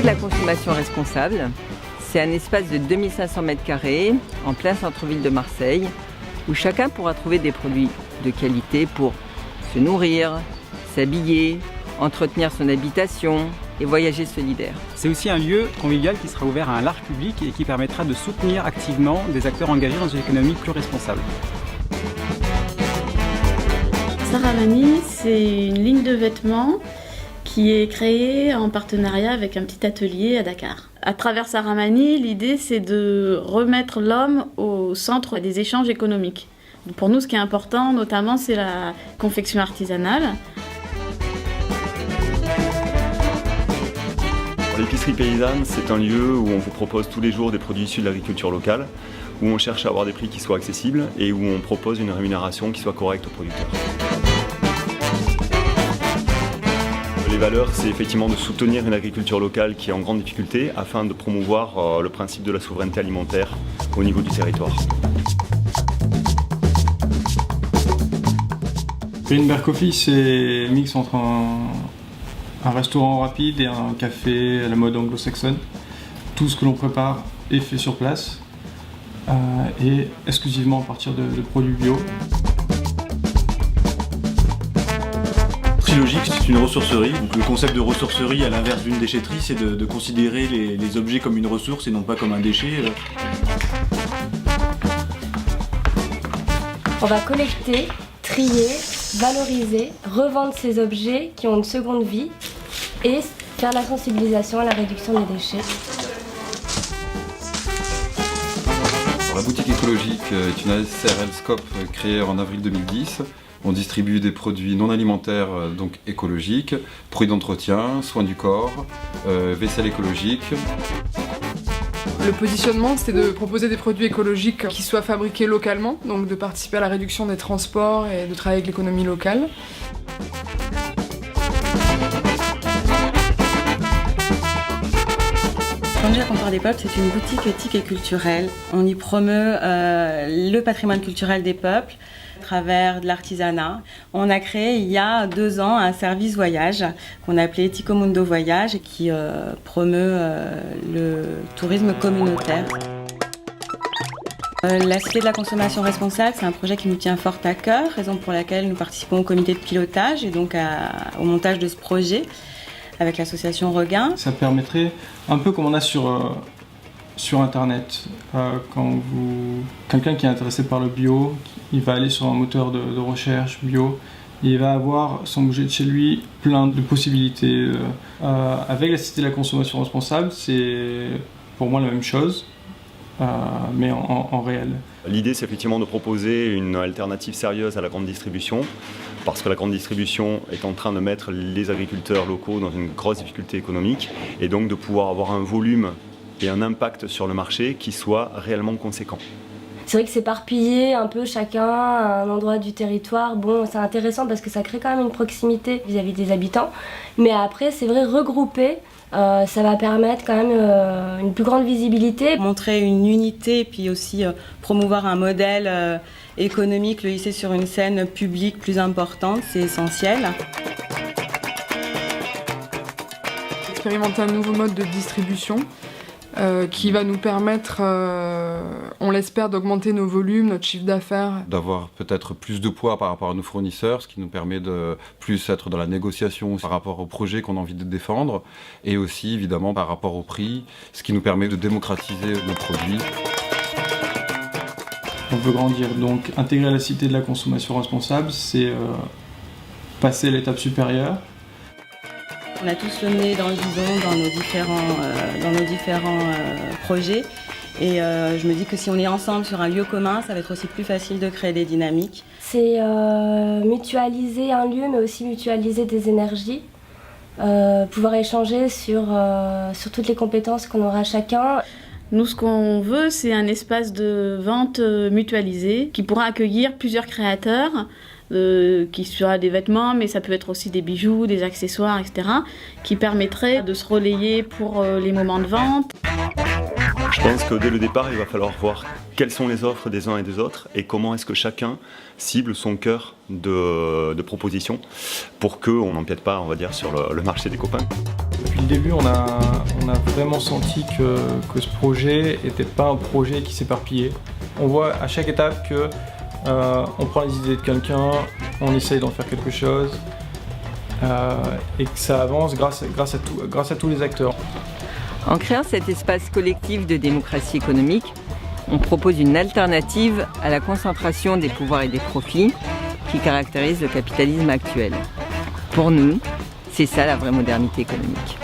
de la consommation responsable, c'est un espace de 2500 m² en plein centre-ville de Marseille où chacun pourra trouver des produits de qualité pour se nourrir, s'habiller, entretenir son habitation et voyager solidaire. C'est aussi un lieu convivial qui sera ouvert à un large public et qui permettra de soutenir activement des acteurs engagés dans une économie plus responsable. Saramani, c'est une ligne de vêtements qui est créée en partenariat avec un petit atelier à Dakar. À travers Saramani, l'idée c'est de remettre l'homme au centre des échanges économiques. Pour nous, ce qui est important, notamment, c'est la confection artisanale. L'épicerie paysanne, c'est un lieu où on vous propose tous les jours des produits issus de l'agriculture locale, où on cherche à avoir des prix qui soient accessibles et où on propose une rémunération qui soit correcte aux producteurs. Les valeurs, c'est effectivement de soutenir une agriculture locale qui est en grande difficulté afin de promouvoir le principe de la souveraineté alimentaire au niveau du territoire. Greenberg Coffee, c'est un mix entre un restaurant rapide et un café à la mode anglo-saxonne. Tout ce que l'on prépare est fait sur place et exclusivement à partir de produits bio. Trilogique, c'est une ressourcerie. Donc, le concept de ressourcerie, à l'inverse d'une déchetterie, c'est de considérer les objets comme une ressource et non pas comme un déchet. On va collecter, trier, valoriser, revendre ces objets qui ont une seconde vie et faire la sensibilisation à la réduction des déchets. La boutique écologique est une SRL Scope créée en avril 2010. On distribue des produits non alimentaires, donc écologiques, produits d'entretien, soins du corps, vaisselle écologique. Le positionnement, c'est de proposer des produits écologiques qui soient fabriqués localement, donc de participer à la réduction des transports et de travailler avec l'économie locale. Conduire Comptoir des Peuples, c'est une boutique éthique et culturelle. On y promeut le patrimoine culturel des peuples à travers de l'artisanat. On a créé il y a 2 ans un service voyage qu'on a appelé Ticomundo Voyage et qui promeut le tourisme communautaire. La Cité de la consommation responsable, c'est un projet qui nous tient fort à cœur, raison pour laquelle nous participons au comité de pilotage et donc au montage de ce projet avec l'association Regain. Ça permettrait, un peu comme on a sur Internet, quelqu'un qui est intéressé par le bio, il va aller sur un moteur de recherche bio, et il va avoir son objet de chez lui plein de possibilités. Avec la Cité de la consommation responsable, c'est pour moi la même chose, mais en réel. L'idée, c'est effectivement de proposer une alternative sérieuse à la grande distribution, parce que la grande distribution est en train de mettre les agriculteurs locaux dans une grosse difficulté économique, et donc de pouvoir avoir un volume et un impact sur le marché qui soit réellement conséquent. C'est vrai que s'éparpiller un peu chacun à un endroit du territoire, bon, c'est intéressant parce que ça crée quand même une proximité vis-à-vis des habitants. Mais après, c'est vrai, regrouper, ça va permettre quand même une plus grande visibilité. Montrer une unité, puis aussi promouvoir un modèle économique, le hisser sur une scène publique plus importante, c'est essentiel. Expérimenter un nouveau mode de distribution qui va nous permettre, on l'espère, d'augmenter nos volumes, notre chiffre d'affaires. D'avoir peut-être plus de poids par rapport à nos fournisseurs, ce qui nous permet de plus être dans la négociation par rapport au projet qu'on a envie de défendre, et aussi évidemment par rapport au prix, ce qui nous permet de démocratiser nos produits. On veut grandir, donc intégrer la Cité de la consommation responsable, c'est passer à l'étape supérieure. On a tous le nez dans le guidon dans nos différents projets et je me dis que si on est ensemble sur un lieu commun, ça va être aussi plus facile de créer des dynamiques. C'est mutualiser un lieu mais aussi mutualiser des énergies, pouvoir échanger sur toutes les compétences qu'on aura chacun. Nous, ce qu'on veut, c'est un espace de vente mutualisé qui pourra accueillir plusieurs créateurs, qui sera des vêtements, mais ça peut être aussi des bijoux, des accessoires, etc., qui permettraient de se relayer pour les moments de vente. Je pense que dès le départ, il va falloir voir quelles sont les offres des uns et des autres et comment est-ce que chacun cible son cœur de propositions pour qu'on n'empiète pas, on va dire, sur le marché des copains. Depuis le début, on a vraiment senti que ce projet n'était pas un projet qui s'éparpillait. On voit à chaque étape que on prend les idées de quelqu'un, on essaye d'en faire quelque chose et que ça avance grâce à tous les acteurs. En créant cet espace collectif de démocratie économique, on propose une alternative à la concentration des pouvoirs et des profits qui caractérise le capitalisme actuel. Pour nous, c'est ça la vraie modernité économique.